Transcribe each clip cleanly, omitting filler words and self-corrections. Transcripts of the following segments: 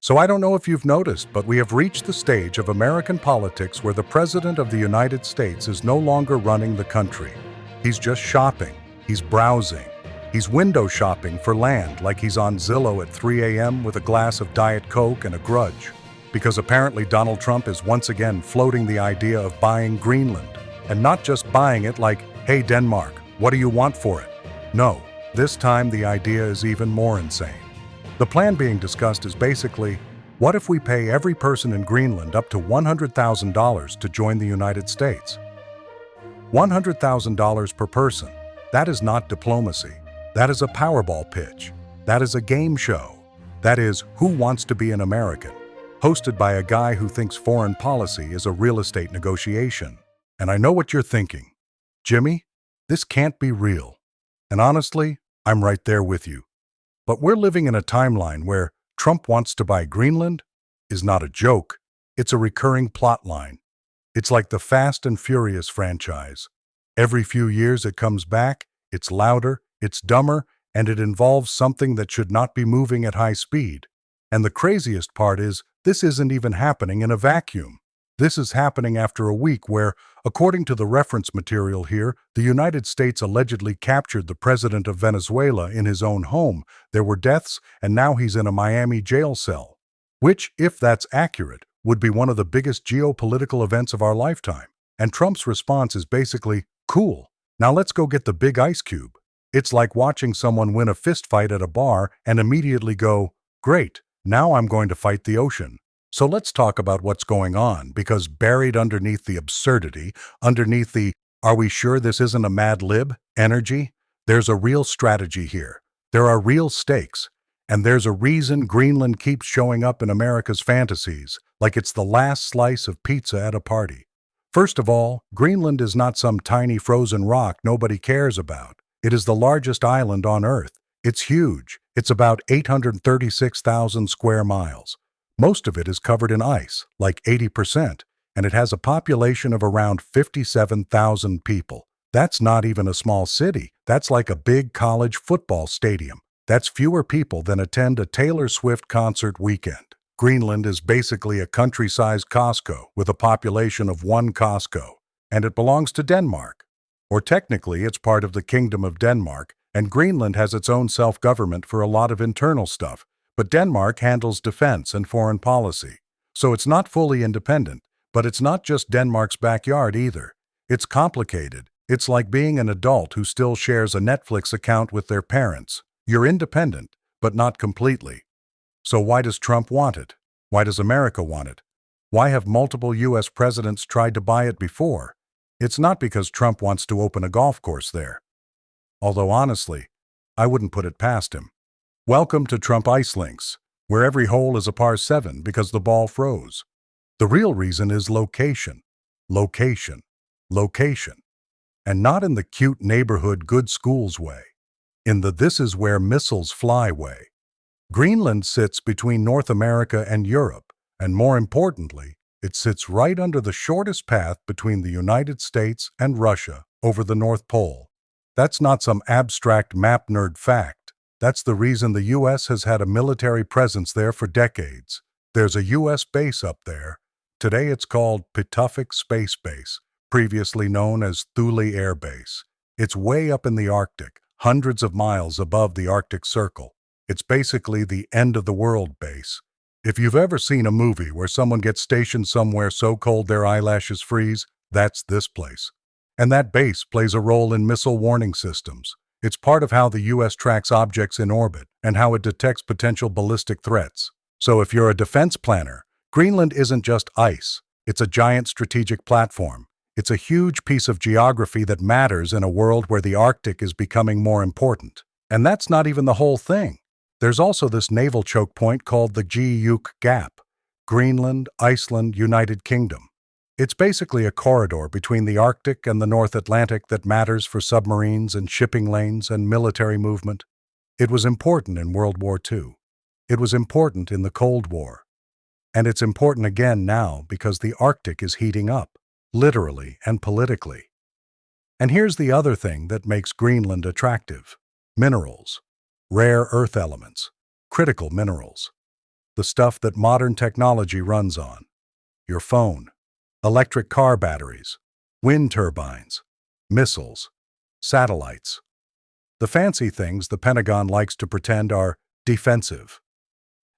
So I don't know if you've noticed, but we have reached the stage of American politics where the President of the United States is no longer running the country. He's just shopping. He's browsing. He's window shopping for land like he's on Zillow at 3 a.m. with a glass of Diet Coke and a grudge. Because apparently Donald Trump is once again floating the idea of buying Greenland. And not just buying it like, hey Denmark, what do you want for it? No, this time the idea is even more insane. The plan being discussed is basically, what if we pay every person in Greenland up to $100,000 to join the United States? $100,000 per person. That is not diplomacy. That is a Powerball pitch. That is a game show. That is Who Wants to Be an American? Hosted by a guy who thinks foreign policy is a real estate negotiation. And I know what you're thinking. Jimmy, this can't be real. And honestly, I'm right there with you. But we're living in a timeline where Trump wants to buy Greenland is not a joke. It's a recurring plot line. It's like the Fast and Furious franchise. Every few years it comes back, it's louder, it's dumber, and it involves something that should not be moving at high speed. And the craziest part is, this isn't even happening in a vacuum. This is happening after a week where, according to the reference material here, the United States allegedly captured the president of Venezuela in his own home. There were deaths, and now he's in a Miami jail cell. Which, if that's accurate, would be one of the biggest geopolitical events of our lifetime. And Trump's response is basically, cool, now let's go get the big ice cube. It's like watching someone win a fist fight at a bar and immediately go, great, now I'm going to fight the ocean. So let's talk about what's going on, because buried underneath the absurdity, underneath the "are we sure this isn't a Mad Lib" energy, there's a real strategy here. There are real stakes. And there's a reason Greenland keeps showing up in America's fantasies, like it's the last slice of pizza at a party. First of all, Greenland is not some tiny frozen rock nobody cares about. It is the largest island on Earth. It's huge. It's about 836,000 square miles. Most of it is covered in ice, like 80%, and it has a population of around 57,000 people. That's not even a small city. That's like a big college football stadium. That's fewer people than attend a Taylor Swift concert weekend. Greenland is basically a country-sized Costco with a population of one Costco, and it belongs to Denmark. Or technically, it's part of the Kingdom of Denmark, and Greenland has its own self-government for a lot of internal stuff. But Denmark handles defense and foreign policy. So it's not fully independent, but it's not just Denmark's backyard either. It's complicated. It's like being an adult who still shares a Netflix account with their parents. You're independent, but not completely. So why does Trump want it? Why does America want it? Why have multiple U.S. presidents tried to buy it before? It's not because Trump wants to open a golf course there. Although honestly, I wouldn't put it past him. Welcome to Trump Ice Links, where every hole is a par 7 because the ball froze. The real reason is location, location, location. And not in the cute neighborhood good schools way. In the this is where missiles fly way. Greenland sits between North America and Europe, and more importantly, it sits right under the shortest path between the United States and Russia over the North Pole. That's not some abstract map nerd fact. That's the reason the U.S. has had a military presence there for decades. There's a U.S. base up there. Today it's called Pituffik Space Base, previously known as Thule Air Base. It's way up in the Arctic, hundreds of miles above the Arctic Circle. It's basically the end-of-the-world base. If you've ever seen a movie where someone gets stationed somewhere so cold their eyelashes freeze, that's this place. And that base plays a role in missile warning systems. It's part of how the U.S. tracks objects in orbit and how it detects potential ballistic threats. So if you're a defense planner, Greenland isn't just ice. It's a giant strategic platform. It's a huge piece of geography that matters in a world where the Arctic is becoming more important. And that's not even the whole thing. There's also this naval choke point called the Guyuk Gap, Greenland, Iceland, United Kingdom. It's basically a corridor between the Arctic and the North Atlantic that matters for submarines and shipping lanes and military movement. It was important in World War II. It was important in the Cold War. And it's important again now because the Arctic is heating up, literally and politically. And here's the other thing that makes Greenland attractive: minerals, rare earth elements, critical minerals. the stuff that modern technology runs on. Your phone, electric car batteries, wind turbines, missiles, satellites. The fancy things the Pentagon likes to pretend are defensive.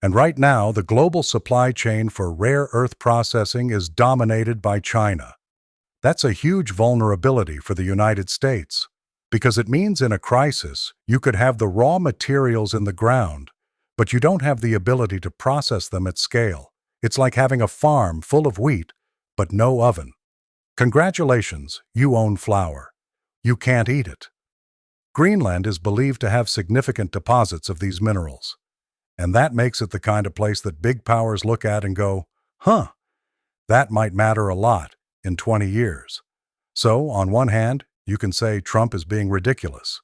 And right now, the global supply chain for rare earth processing is dominated by China. That's a huge vulnerability for the United States, because it means in a crisis, you could have the raw materials in the ground, but you don't have the ability to process them at scale. It's like having a farm full of wheat, but no oven. Congratulations, you own flour. You can't eat it. Greenland is believed to have significant deposits of these minerals. And that makes it the kind of place that big powers look at and go, huh, that might matter a lot in 20 years. So, on one hand, you can say Trump is being ridiculous.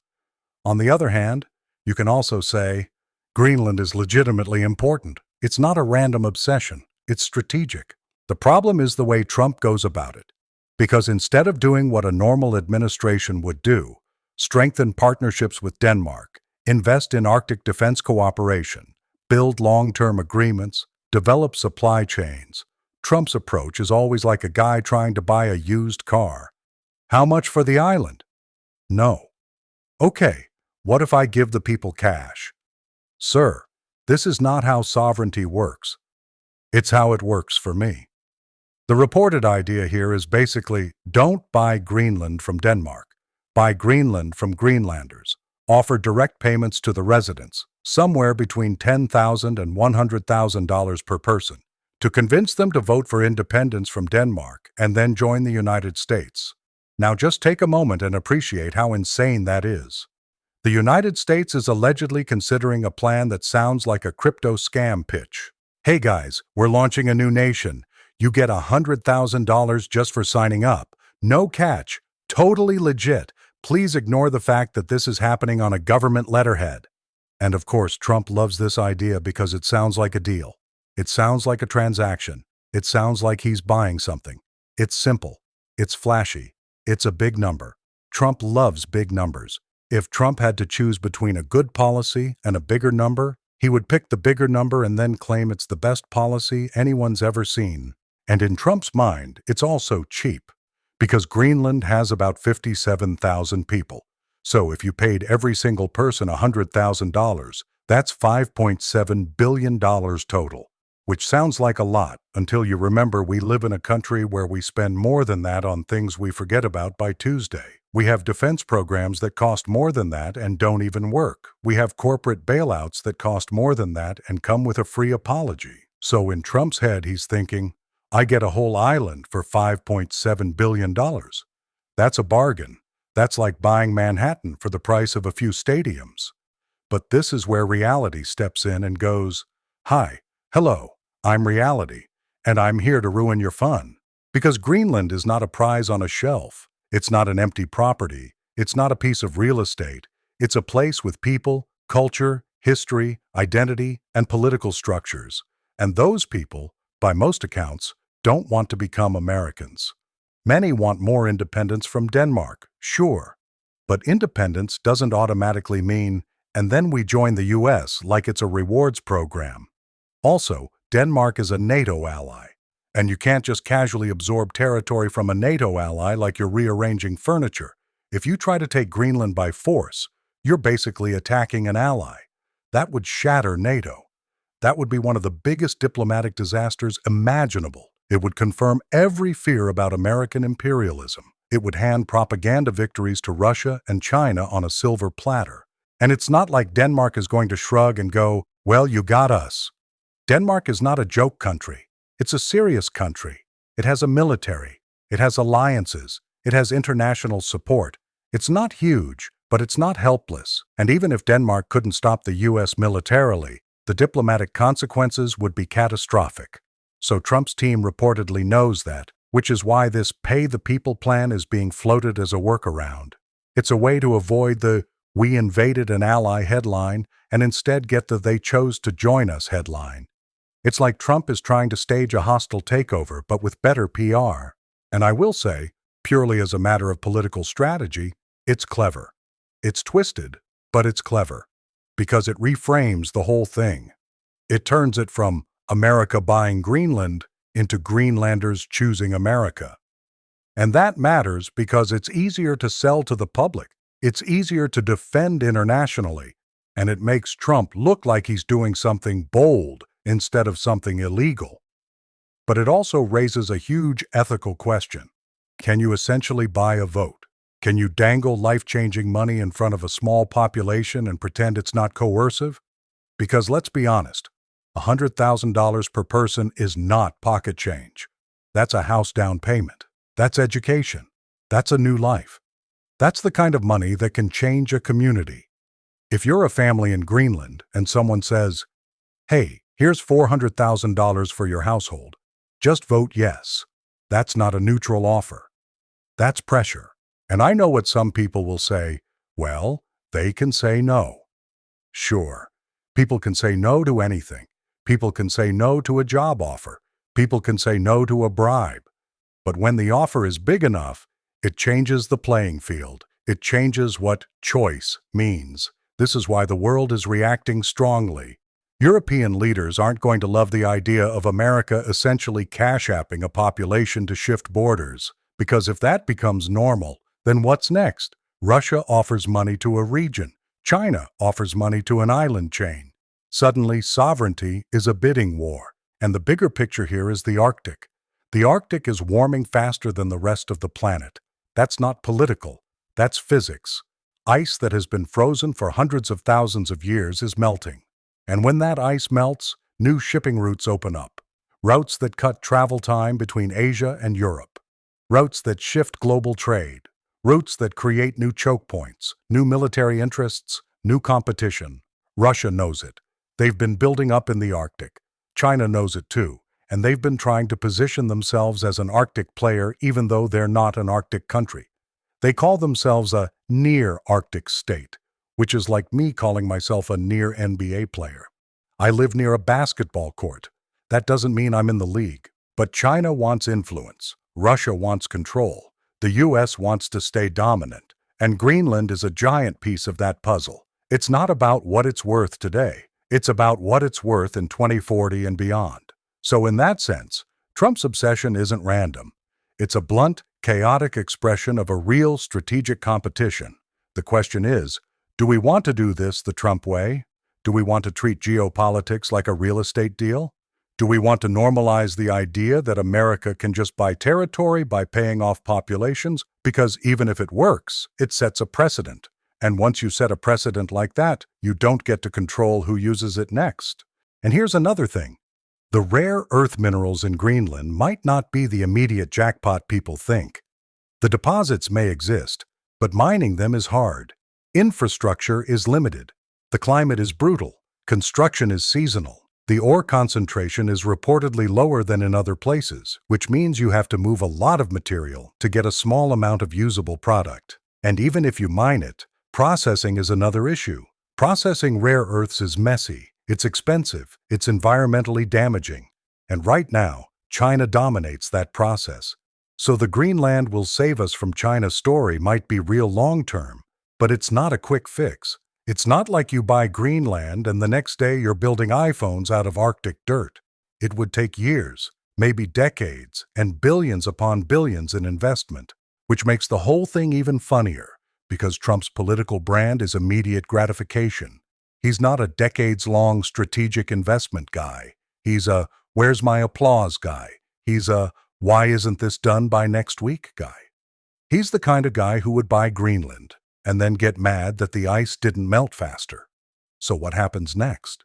On the other hand, you can also say, Greenland is legitimately important. It's not a random obsession. It's strategic. The problem is the way Trump goes about it. Because instead of doing what a normal administration would do, strengthen partnerships with Denmark, invest in Arctic defense cooperation, build long-term agreements, develop supply chains, Trump's approach is always like a guy trying to buy a used car. How much for the island? No. Okay, what if I give the people cash? Sir, this is not how sovereignty works. It's how it works for me. The reported idea here is basically, don't buy Greenland from Denmark. Buy Greenland from Greenlanders. Offer direct payments to the residents, somewhere between $10,000 and $100,000 per person, to convince them to vote for independence from Denmark and then join the United States. Now just take a moment and appreciate how insane that is. The United States is allegedly considering a plan that sounds like a crypto scam pitch. Hey guys, we're launching a new nation. You get $100,000 just for signing up. No catch. Totally legit. Please ignore the fact that this is happening on a government letterhead. And of course, Trump loves this idea because it sounds like a deal. It sounds like a transaction. It sounds like he's buying something. It's simple. It's flashy. It's a big number. Trump loves big numbers. If Trump had to choose between a good policy and a bigger number, he would pick the bigger number and then claim it's the best policy anyone's ever seen. And in Trump's mind, it's also cheap, because Greenland has about 57,000 people. So if you paid every single person $100,000, that's $5.7 billion total, which sounds like a lot until you remember we live in a country where we spend more than that on things we forget about by Tuesday. We have defense programs that cost more than that and don't even work. We have corporate bailouts that cost more than that and come with a free apology. So in Trump's head, he's thinking, I get a whole island for $5.7 billion. That's a bargain. That's like buying Manhattan for the price of a few stadiums. But this is where reality steps in and goes, hi, hello, I'm reality, and I'm here to ruin your fun. Because Greenland is not a prize on a shelf. It's not an empty property. It's not a piece of real estate. It's a place with people, culture, history, identity, and political structures. And those people, by most accounts, don't want to become Americans. Many want more independence from Denmark, sure. But independence doesn't automatically mean, and then we join the US like it's a rewards program. Also, Denmark is a NATO ally. And you can't just casually absorb territory from a NATO ally like you're rearranging furniture. If you try to take Greenland by force, you're basically attacking an ally. That would shatter NATO. That would be one of the biggest diplomatic disasters imaginable. It would confirm every fear about American imperialism. It would hand propaganda victories to Russia and China on a silver platter. And it's not like Denmark is going to shrug and go, well, you got us. Denmark is not a joke country. It's a serious country. It has a military. It has alliances. It has international support. It's not huge, but it's not helpless. And even if Denmark couldn't stop the US militarily, the diplomatic consequences would be catastrophic. So Trump's team reportedly knows that, which is why this Pay the People plan is being floated as a workaround. It's a way to avoid the "we invaded an ally" headline and instead get the "they chose to join us" headline. It's like Trump is trying to stage a hostile takeover, but with better PR. And I will say, purely as a matter of political strategy, it's clever. It's twisted, but it's clever, because it reframes the whole thing. It turns it from America buying Greenland into Greenlanders choosing America. And that matters because it's easier to sell to the public, it's easier to defend internationally, and it makes Trump look like he's doing something bold instead of something illegal. But it also raises a huge ethical question. Can you essentially buy a vote? Can you dangle life-changing money in front of a small population and pretend it's not coercive? Because let's be honest, $100,000 per person is not pocket change. That's a house down payment. That's education. That's a new life. That's the kind of money that can change a community. If you're a family in Greenland and someone says, "Hey, here's $400,000 for your household. Just vote yes." That's not a neutral offer. That's pressure. And I know what some people will say, well, they can say no. Sure, people can say no to anything. People can say no to a job offer. People can say no to a bribe. But when the offer is big enough, it changes the playing field. It changes what choice means. This is why the world is reacting strongly. European leaders aren't going to love the idea of America essentially cash-apping a population to shift borders, because if that becomes normal, then what's next? Russia offers money to a region. China offers money to an island chain. Suddenly, sovereignty is a bidding war, and the bigger picture here is the Arctic. The Arctic is warming faster than the rest of the planet. That's not political. That's physics. Ice that has been frozen for hundreds of thousands of years is melting. And when that ice melts, new shipping routes open up. Routes that cut travel time between Asia and Europe. Routes that shift global trade. Routes that create new choke points, new military interests, new competition. Russia knows it. They've been building up in the Arctic. China knows it too, and they've been trying to position themselves as an Arctic player even though they're not an Arctic country. They call themselves a near-Arctic state, which is like me calling myself a near NBA player. I live near a basketball court. That doesn't mean I'm in the league. But China wants influence. Russia wants control. The US wants to stay dominant. And Greenland is a giant piece of that puzzle. It's not about what it's worth today. It's about what it's worth in 2040 and beyond. So in that sense, Trump's obsession isn't random. It's a blunt, chaotic expression of a real strategic competition. The question is, do we want to do this the Trump way? Do we want to treat geopolitics like a real estate deal? Do we want to normalize the idea that America can just buy territory by paying off populations? Because even if it works, it sets a precedent. And once you set a precedent like that, you don't get to control who uses it next. And here's another thing. The rare earth minerals in Greenland might not be the immediate jackpot people think. The deposits may exist, but mining them is hard. Infrastructure is limited. The climate is brutal. Construction is seasonal. The ore concentration is reportedly lower than in other places, which means you have to move a lot of material to get a small amount of usable product. And even if you mine it, processing is another issue. Processing rare earths is messy, it's expensive, it's environmentally damaging. And right now, China dominates that process. So the Greenland will save us from China's story might be real long-term, but it's not a quick fix. It's not like you buy Greenland and the next day you're building iPhones out of Arctic dirt. It would take years, maybe decades, and billions upon billions in investment, which makes the whole thing even funnier, because Trump's political brand is immediate gratification. He's not a decades-long strategic investment guy. He's a "where's my applause" guy. He's a "why isn't this done by next week" guy. He's the kind of guy who would buy Greenland and then get mad that the ice didn't melt faster. So what happens next?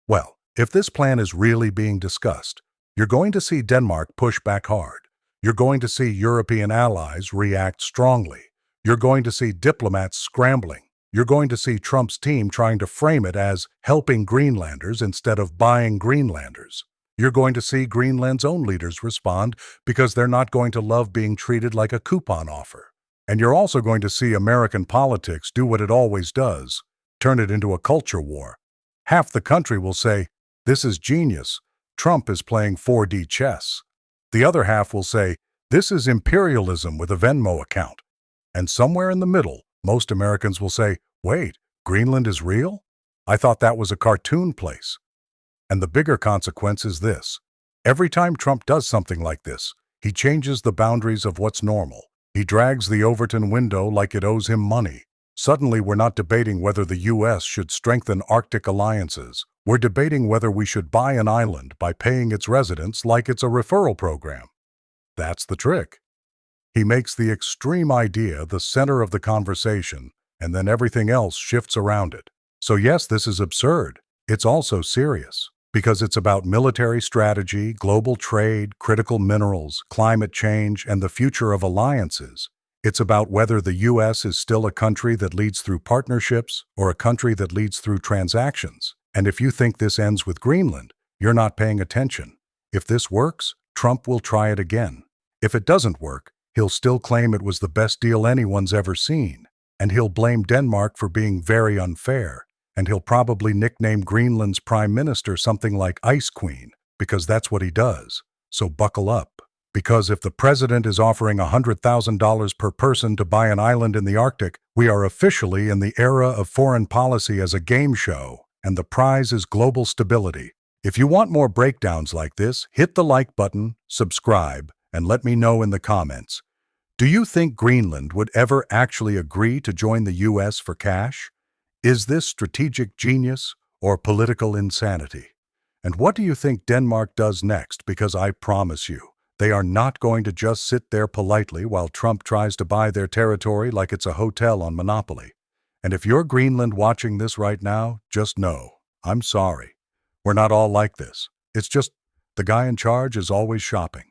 Well, if this plan is really being discussed, you're going to see Denmark push back hard. You're going to see European allies react strongly. You're going to see diplomats scrambling. You're going to see Trump's team trying to frame it as helping Greenlanders instead of buying Greenlanders. You're going to see Greenland's own leaders respond because they're not going to love being treated like a coupon offer. And you're also going to see American politics do what it always does, turn it into a culture war. Half the country will say, "This is genius. Trump is playing 4D chess." The other half will say, "This is imperialism with a Venmo account." And somewhere in the middle, most Americans will say, "Wait, Greenland is real? I thought that was a cartoon place." And the bigger consequence is this. Every time Trump does something like this, he changes the boundaries of what's normal. He drags the Overton window like it owes him money. Suddenly, we're not debating whether the U.S. should strengthen Arctic alliances. We're debating whether we should buy an island by paying its residents like it's a referral program. That's the trick. He makes the extreme idea the center of the conversation, and then everything else shifts around it. So yes, this is absurd. It's also serious, because it's about military strategy, global trade, critical minerals, climate change, and the future of alliances. It's about whether the U.S. is still a country that leads through partnerships or a country that leads through transactions. And if you think this ends with Greenland, you're not paying attention. If this works, Trump will try it again. If it doesn't work, he'll still claim it was the best deal anyone's ever seen. And he'll blame Denmark for being very unfair. And he'll probably nickname Greenland's prime minister something like Ice Queen, because that's what he does. So buckle up. Because if the president is offering $100,000 per person to buy an island in the Arctic, we are officially in the era of foreign policy as a game show, and the prize is global stability. If you want more breakdowns like this, hit the like button, subscribe, and let me know in the comments. Do you think Greenland would ever actually agree to join the U.S. for cash? Is this strategic genius or political insanity? And what do you think Denmark does next? Because I promise you, they are not going to just sit there politely while Trump tries to buy their territory like it's a hotel on Monopoly. And if you're Greenland watching this right now, just know, I'm sorry. We're not all like this. It's just the guy in charge is always shopping.